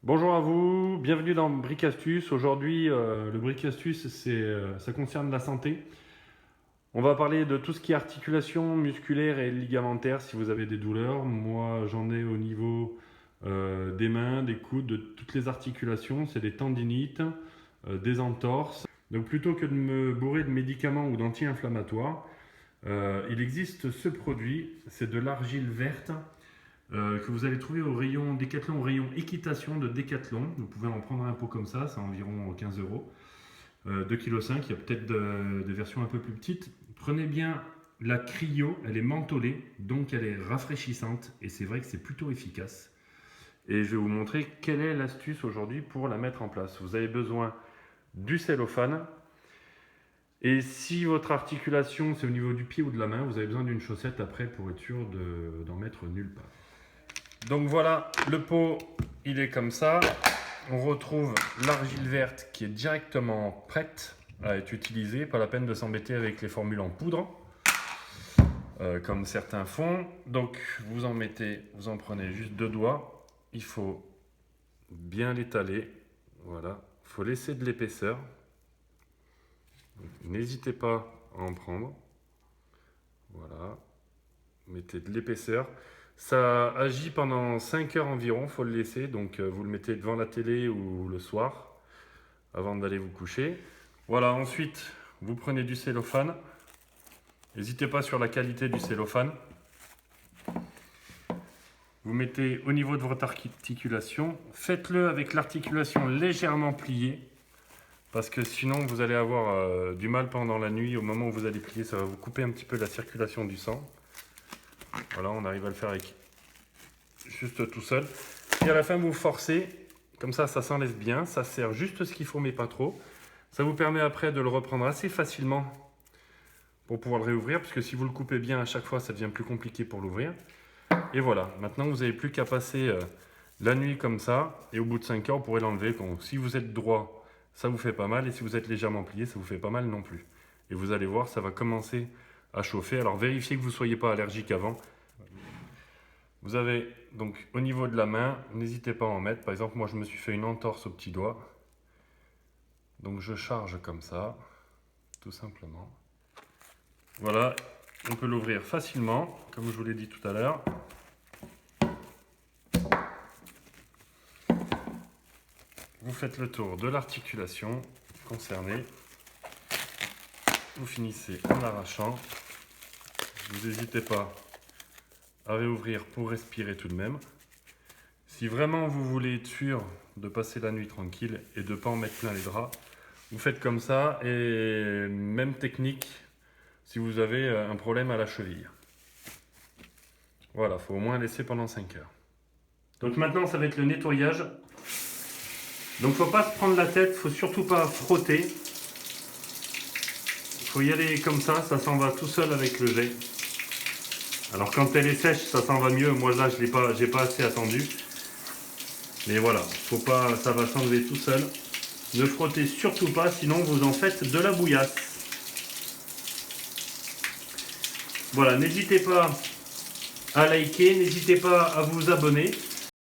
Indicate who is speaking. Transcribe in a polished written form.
Speaker 1: Bonjour à vous, bienvenue dans Bric Astuce. Aujourd'hui, le Bric Astuce, ça concerne la santé. On va parler de tout ce qui est articulation musculaire et ligamentaire si vous avez des douleurs. Moi, j'en ai au niveau des mains, des coudes, de toutes les articulations. C'est des tendinites, des entorses. Donc plutôt que de me bourrer de médicaments ou d'anti-inflammatoires, il existe ce produit, c'est de l'argile verte. Que vous allez trouver au rayon Décathlon, au rayon équitation de Décathlon. Vous pouvez en prendre un pot comme ça, c'est environ 15 euros. 2,5 kg, il y a peut-être des versions un peu plus petites. Prenez bien la Cryo, elle est mentholée, donc elle est rafraîchissante et c'est vrai que c'est plutôt efficace. Et je vais vous montrer quelle est l'astuce aujourd'hui pour la mettre en place. Vous avez besoin du cellophane. Et si votre articulation c'est au niveau du pied ou de la main, vous avez besoin d'une chaussette après pour être sûr d'en mettre nulle part. Donc voilà, le pot, il est comme ça. On retrouve l'argile verte qui est directement prête à être utilisée. Pas la peine de s'embêter avec les formules en poudre, comme certains font. Donc vous en prenez juste 2 doigts. Il faut bien l'étaler. Voilà, il faut laisser de l'épaisseur. N'hésitez pas à en prendre. Voilà, mettez de l'épaisseur. Ça agit pendant 5 heures environ, il faut le laisser. Donc vous le mettez devant la télé ou le soir, avant d'aller vous coucher. Voilà, ensuite, vous prenez du cellophane. N'hésitez pas sur la qualité du cellophane. Vous mettez au niveau de votre articulation. Faites-le avec l'articulation légèrement pliée. Parce que sinon, vous allez avoir du mal pendant la nuit. Au moment où vous allez plier, ça va vous couper un petit peu la circulation du sang. Voilà, on arrive à le faire avec juste tout seul. Et à la fin, vous forcez. Comme ça s'enlève bien. Ça sert juste ce qu'il faut, mais pas trop. Ça vous permet après de le reprendre assez facilement pour pouvoir le réouvrir. Parce que si vous le coupez bien à chaque fois, ça devient plus compliqué pour l'ouvrir. Et voilà, maintenant, vous n'avez plus qu'à passer la nuit comme ça. Et au bout de 5 heures, vous pourrez l'enlever. Si vous êtes droit, ça vous fait pas mal. Et si vous êtes légèrement plié, ça vous fait pas mal non plus. Et vous allez voir, ça va commencer à chauffer. Alors vérifiez que vous ne soyez pas allergique avant. Vous avez donc au niveau de la main, n'hésitez pas à en mettre. Par exemple, moi je me suis fait une entorse au petit doigt. Donc je charge comme ça, tout simplement. Voilà, on peut l'ouvrir facilement, comme je vous l'ai dit tout à l'heure. Vous faites le tour de l'articulation concernée. Vous finissez en arrachant. Vous n'hésitez pas à réouvrir pour respirer tout de même. Si vraiment vous voulez être sûr de passer la nuit tranquille et de ne pas en mettre plein les draps, vous faites comme ça et même technique si vous avez un problème à la cheville. Voilà, il faut au moins laisser pendant 5 heures. Donc maintenant, ça va être le nettoyage. Donc il ne faut pas se prendre la tête, il ne faut surtout pas frotter. Il faut y aller comme ça s'en va tout seul avec le jet. Alors quand elle est sèche, ça s'en va mieux. Moi là, j'ai pas assez attendu. Mais voilà, faut pas, ça va s'enlever tout seul. Ne frottez surtout pas, sinon vous en faites de la bouillasse. Voilà, n'hésitez pas à liker, n'hésitez pas à vous abonner.